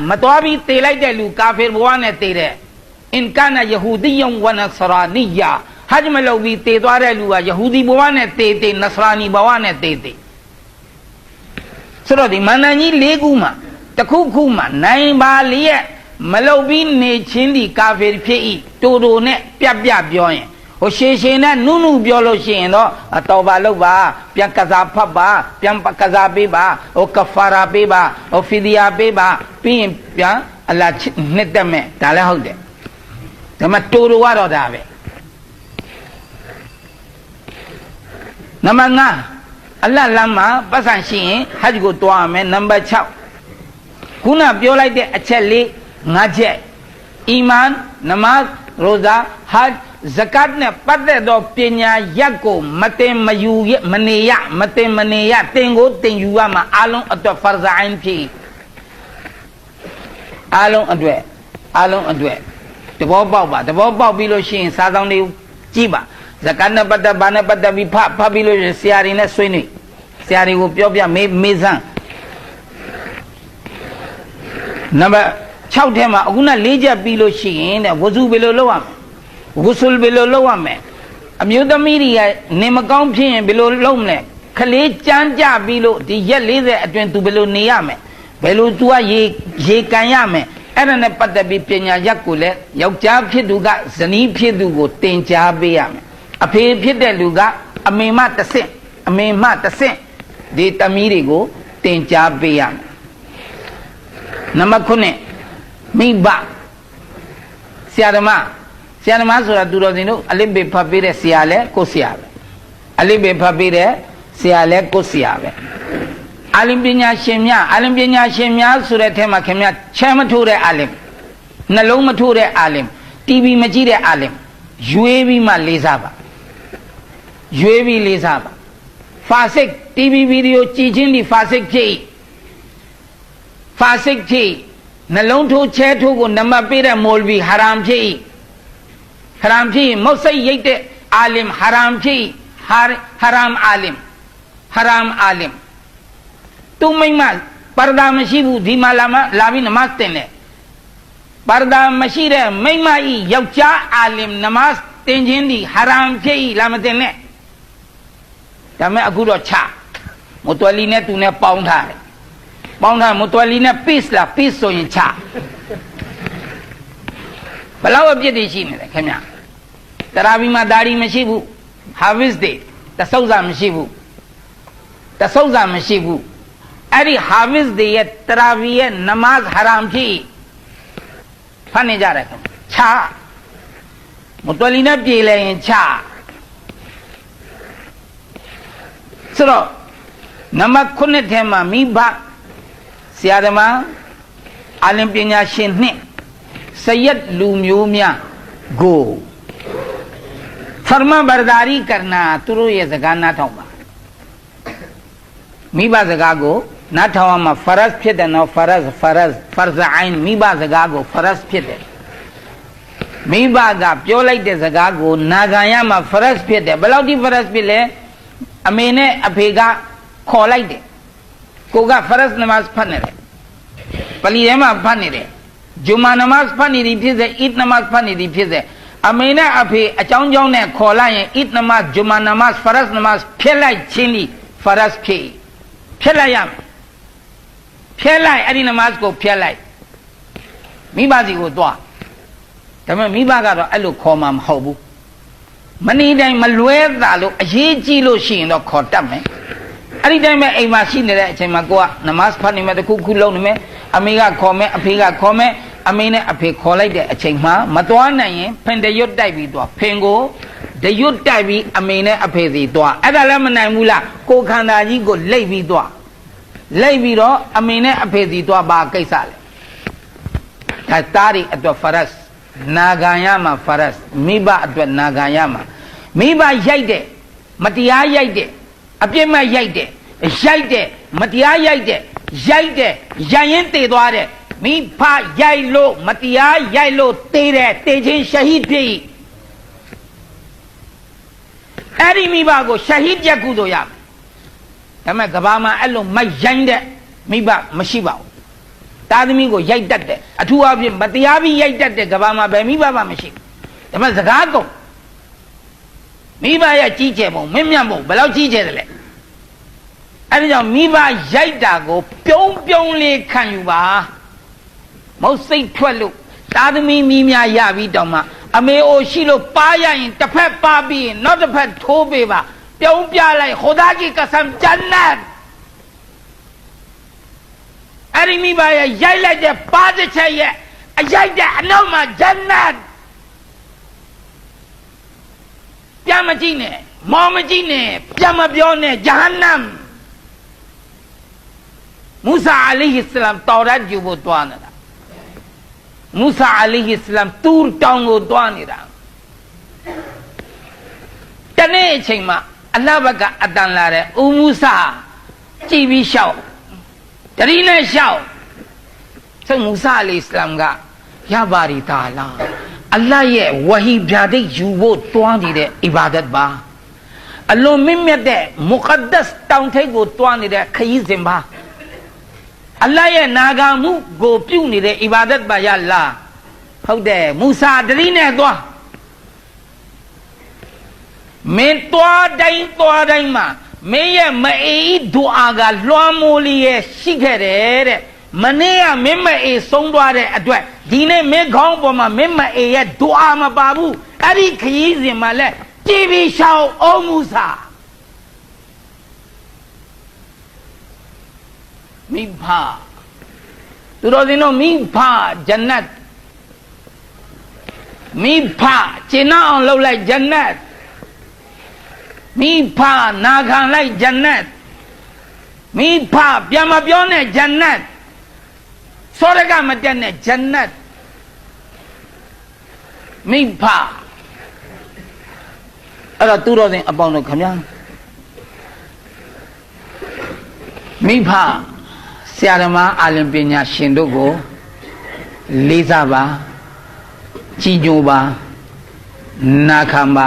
Matabi, they like the Lukafe one at Tere. In Kana Yahudi young one at Saraniya. Hajmalovi, Tedware Lua, Yahudi one at Tete, Nasrani Bawan at Tete. So the Manani Leguma, the Kukuma, Nine Balia, Malobin ne Chindi Kafe Pei, Todo net, Piabia Bioin. O Sheshena, Nunu Bioloshino, a Tovalova, Piancaza Paba, Piampacaza Beba, o Kafara Beba, o Fidia Beba, Pim Pian, a la Netame, Talahode. The Maturu Warodave. Namanga, Allah Lama, Basanshi, Hajgo Tuame, number Chow. Kuna Biola de Acheli, Naje, Iman, Namaz, Rosa, Haj. Zakat ne pada do pinya yako mate mayu maneya mate maneya tengo tenyuwa ma along atwa farza ain phi along adwe tebo paw ba tebo paw pi lo shin sa saung de ji ba zakat ne pada ba ne pada bi pha pi lo sia ri ne swai ni sia ri ko pyo pya me san number 6 ထဲမှာအခုန4ချက်ပြီးလို့ရှိရင်တဲ့ဝဇုဘယ်လိုလုပ်ရမလဲGusul below lower man. A mutamedia, name a companion below lomne. Kale Chanja below the yet laser at to below Niame. Below to ye kayame. And a patabi pena yakule, Yokja Piduga, Zani Pidugo, Tenja Beame. A pay Pideluga, a may mat the same. A may mat the same. De Tamirigo, Tenja Beame. Namakune, me back. Siadama. Sianama sura Durodino, Alibe Papire Siale, Cosiave. Alibe Papire Siale, Cosiave. Alimbina Shemia, Suretema Kemia, Chamature Alim, Nalomature Alim, TV Majire Alim, Juevi Malizaba. Juevi Lizaba. Fasek TV video teaching the Fasek J. Fasek J. Nalonto Chetu, Namapira Molvi, Haram J. Haram J. Mosai Yete Alim, Haram J. Haram Alim. Haram Alim. Tu Maimas, Parda Mashibu, Dimalama, Lavin Mastene. Parda Mashire, Maimai, Yaucha Alim, Namas, Tenjindi, Haram J. Lamatene. Tame Aguro Cha. Mutualine to ne pound high. Pound high, Mutualine peace la, peace so in Cha. Palawa Piedicine, Kenya. Taravima Dari Mashibu, Harvest Day, the Souza Mashibu. The Souza Mashibu. Every Harvest Day at Taravia Namaz Haram Ji. Panijara. Cha. Mutualina Pile in Cha. So, Namakunetema, Miba, Siadama, Alimpina Shinni, Sayat Lumumia, go. Farma Bardari Karna, Turu Yazagana Toma. Miba Zagago, Natawama, Faras Piedano, Farza Ain, Miba Zagago, Faras Piede. Miba Gap, Jolai de Zagago, Nagayama, Faras Piede, Belauti Faras Pile, Amene Apega, Kolaide. Koga Faras Namas Panere. Paliema Panere. Juma Namas Paniri Pizze, Eat Namas Paniri Pizze. Amena Ape, a Chongjone, Kolai, Eat Namas, Juma Namas, Faras Namas, Pelai Chili, Faras P. Pelayam. Pelai, Adinamas go Pelai. Mibazi go Dwa. Tama Mibaga, I look Comam Hobu. Many day Malueza look a Jilo Shin or Kotame. Any time a machine that Chemagoa, Namas Panima, the Kukulone, Amiga Come, Apiga Come, Amina Ape Kolide, a Chema, Matuana, Penda Yot Divi, Pengo, the Yot Divi, Amina Apezi Dwa, Adalamana Mula, Kokana Yigo, Levi Dwa. Levi Do, Amina Apezi Dwa Ba Kaisal. Tatari at the Faras, Nagayama Faras, Miba at the Nagayama. Miba Yaide, Matia Yaide, Apema Yaide, Yaide, Matia Yaide, Yaide, Yayente Dware, Mipa Yailo, Matia Yailo, Tere, Tejin Shahid Pi. Eri Mibago, Shahid Yakudoya. Tama Gabama Elo, my Yande, Miba, Mashiba. တာသမီကိုရိုက်တတ်တယ်အထူးအဖြင့်မတရားပြီးရိုက်တတ်တဲ့ကဘာမှာဘယ်မိဘမှမရှိဘူးဒါမှစကားကုန်မိဘရဲ့ကြီးကျယ်ပုံမင်းမြတ်ပုံဘယ်လောက်ကြီးကျယ်တယ်လဲအဲ့ဒါကြောင့်မိဘရိုက်တာကိုပြုံးပြုံးလေးခံယူပါမဟုတ်စိတ်ထွက်လို့တာသမီမိများရပြီးတောင်မှအမေအိုရှိလို့ပါရရင်တစ်ဖက်ပါပြီးရင်နောက်တစ်ဖက်ထိုးပေးပါပြုံးပြလိုက်ခဒါကြီးကဆမ်ဂျန်နတ်အဲ့ဒီမိဘရဲ့ရိုက်လိုက်တဲ့ပါတစ်ချက်ရဲ့အရိုက်တဲ့အနောက်မှာဂျန်နတ်ပြန်မကြည့်နဲ့မောင်မကြည့်နဲ့ပြန်မပြောနဲ့ဂျဟန္နမ်မူဆာအလိုဟိစလမ်တောရတ်ယူဖို့တွားနေတာမူဆာအလိုဟိစလမ်တူးတောင်ကိုတွားနေတာတနေ့အချိန်မှာအလ္လာဟ်ဘက်ကအတန်လာတဲ့ဦးမူဆာကြည်ပြီးလျှောက်တတိနဲ့လျှောက်ဆိုမူဆာအလိုဟိစလမ်ကရပါရီတာလာအလ္လာဟ်ရဲ့ဝဟီဗျာဒိတ်ယူဖို့တွားနေတဲ့အီဘာဒတ်ပါအလွန်မြင့်မြတ်တဲ့မုကဒ္ဒတ်တောင်ထိပ်ကိုတွားနေတဲ့ခရီးစဉ်ပါအလ္လာဟ်ရဲ့နာဂာမှုကိုပြုနေတဲ့အီဘာဒတ်ပါရလားဟုတ်တယ်မူဆာတတိနဲ့သွားမင်းသွားတိုင်းမှာမင်းရဲ့မအေးဒူအာကလွှမ်းမိုးလျက်ရှိခဲ့တယ်တဲ့မနေ့ကမင်းမအေးဆုံးသွားတဲ့အတွက်ဒီနေ့မင်းခေါင်းပေါ်မှာမင်းမအေးရဲ့ဒူအာမပါဘူးအဲ့ဒီခရီးစဉ်မှာလဲကြည်ပြီးရှောင်းအောင်မူဆာမိဖသူတော်စင်တို့မိဖဂျန်နတ်မိဖကျင့်အောင်လုပ်လိုက်ဂျန်နတ်မိဖနာခံလိုက်ဂျန်နတ်မိဖပြန်မပြောနဲ့ဂျန်နတ်စောရကမတက်နဲ့ဂျန်နတ်မိဖအဲ့တော့သူတော်စင်အပေါင်းတို့ခင်ဗျာမိဖဆရာဓမ္မအာလင်ပညာရှင်တို့ကိုလေးစားပါကြည်ညိုပါနာခံပါ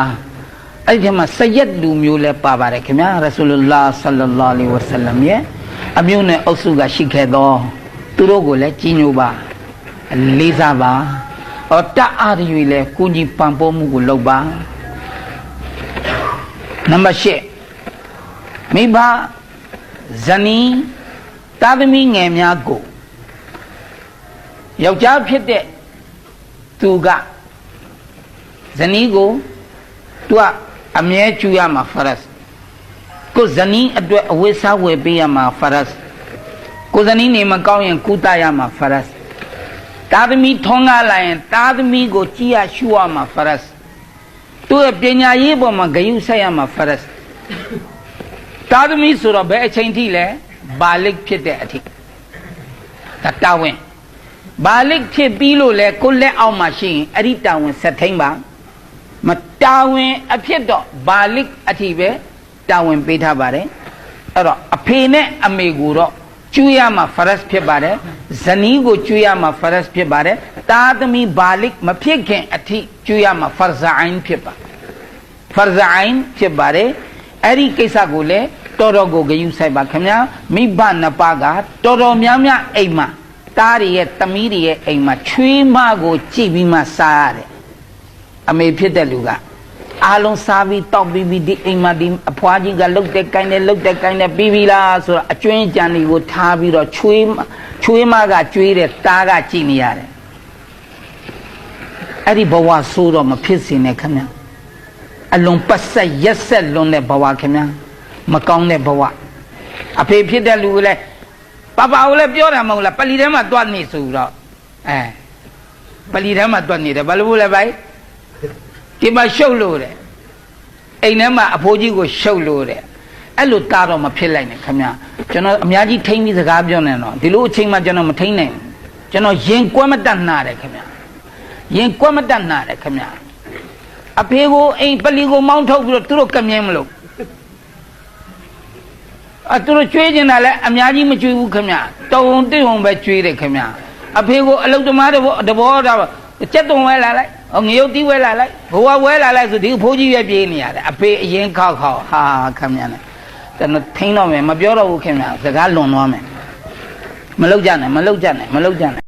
အဲ့ဒီမှာစယက်လူမျိုးလည်းပါပါတယ်ခင်ဗျာရဆူလုလာဆလ္လာလာဟ်အလိုင်းဝါဆလမ်ရဲ့အမျိုးနဲ့အုပ်စုကရှိခဲ့တော့သူတို့ကိုလည်းကြည်ညိုပါလေးစားပါတအားရည်လည်းကိုကြီးပံ့ပိုးမှုကိုလုပ်ပါနံပါတ်8မိဘဇနီးတာသမီငယ်များကိုယောက်ျားဖြစ်တဲ့သူကဇနီးကိုသူကအမြဲကျူရမှာဖရတ်ကိုဇနီးအတွက်အဝိစားဝယ်ပေးရမှာဖရတ်ကိုဇနီးနေမကောင်းရင်ကုသရမှာဖရတ်တာသမီထုံးကားလာရင်တာသမီကိုကြည်ရရှုရမှာဖရတ်သူ့ရဲ့ပညာရေးပေါ်မှာဂရုစိုက်ရမှာဖရတ်တာသမီဆိုတော့ဘယ်အချိန်ထိလဲဘာလိတ်ဖြစ်တဲ့အထိဒါတာဝန်ဘာလိတ်ဖြစ်ပြီးလို့လဲကိုလက်အောက်မှာရှိရင်အဲ့ဒီတာဝန်ဆက်ထိန်ပါမတာဝန်အဖြစ်တော့ဘာလိတ်အထိပဲတာဝန်ပေးထားပါတယ်အဲ့တော့အဖေနဲ့အမေကိုတော့ကျွေးရမှာဖရတ်ဖြစ်ပါတယ်ဇနီးကိုကျွေးရမှာဖရတ်ဖြစ်ပါတယ်တာသမီဘာလိတ်မဖြစ်ခင်အထိကျွေးရမှာဖရဇအိုင်ဖြစ်ပါဖရဇအိုင်ဖြစ်ပါတယ်အဲ့ဒီကိစ္စကိုလည်းတော်တော်ကိုဂရုစိုက်ပါခင်ဗျာမိဘနှစ်ပါးကတော်တော်များများအိမ်မှာတားတွေရဲ့သမီးတွေရဲ့အိမ်မှာချွေးမကိုကြည့်ပြီးမှစားရတယ်အမေဖြစ်တဲ့လူကအားလုံးစားပြီးတောက်ပြီးဒီအိမ်မှာဒီအဖွားကြီးကလှုပ်တဲ့ကိုင်းနဲ့လှုပ်တဲ့ကိုင်းနဲ့ပြီးပြီလားဆိုတော့အကျွင်းကြံတွေကိုထားပြီးတော့ချွေးမကကျွေးတဲ့တားကကြည့်နေရတယ်အဲ့ဒီဘဝဆိုးတော့မဖြစ်စေနဲ့ခင်ဗျာအလုံးပတ်ဆက်ရက်ဆက်လွန်တဲ့ဘဝခင်ဗျာမကောင်းတဲ့ဘဝအဖေဖြစ်တဲ့လူကလည်းပပကိုလည်းပြောတာမဟုတ်လားပလီထဲမှာတွတ်နေဆိုတော့ပလီထဲမှာတွတ်နေတယ်ဘာလို့လဲဗျိုင်ဒီမှာရှုပ်လို့တဲ့အိမ်ထဲမှာအဖိုးကြီးကိုရှုပ်လို့တဲ့အဲ့လိုတားတော့မဖြစ်လိုက်နဲ့ခင်ဗျာကျွန်တော်အများကြီးထိမ့်ပြီးစကားပြောနေတော့ဒီလိုအချိန်မှကျွန်တော်မထိမ့်နိုင်ကျွန်တော်ရင်ကွဲမတတ်နာတယ်ခင်ဗျာရင်ကွဲမတတ်နာတယ်ခင်ဗျာအဖေကိုအိမ်ပလီကိုမောင်းထုတ်ပြီးတော့သူတို့ကမြင်းမလို့သူတို့ကျွေးနေတာလဲအများကြီးမကျွေးဘူးခင်ဗျတုံတိုံပဲကျွေးတယ်ခင်ဗျအဖေကိုအလုတ်သမားတဘောတာကြက်တုံဝဲလာလိုက်ငရုတ်တီးဝဲလာလိုက်ဘဝဝဲလာလိုက်ဆိုဒီအဖိုးကြီးရဲ့ပြေးနေရတယ်အဖေအရင်ခောက်ဟာခင်ဗျနဲ့ကျွန်တော်ထိန်းတော့မယ်မပြောတော့ဘူးခင်ဗျစကားလွန်သွားမယ် မလောက်ကြနဲ့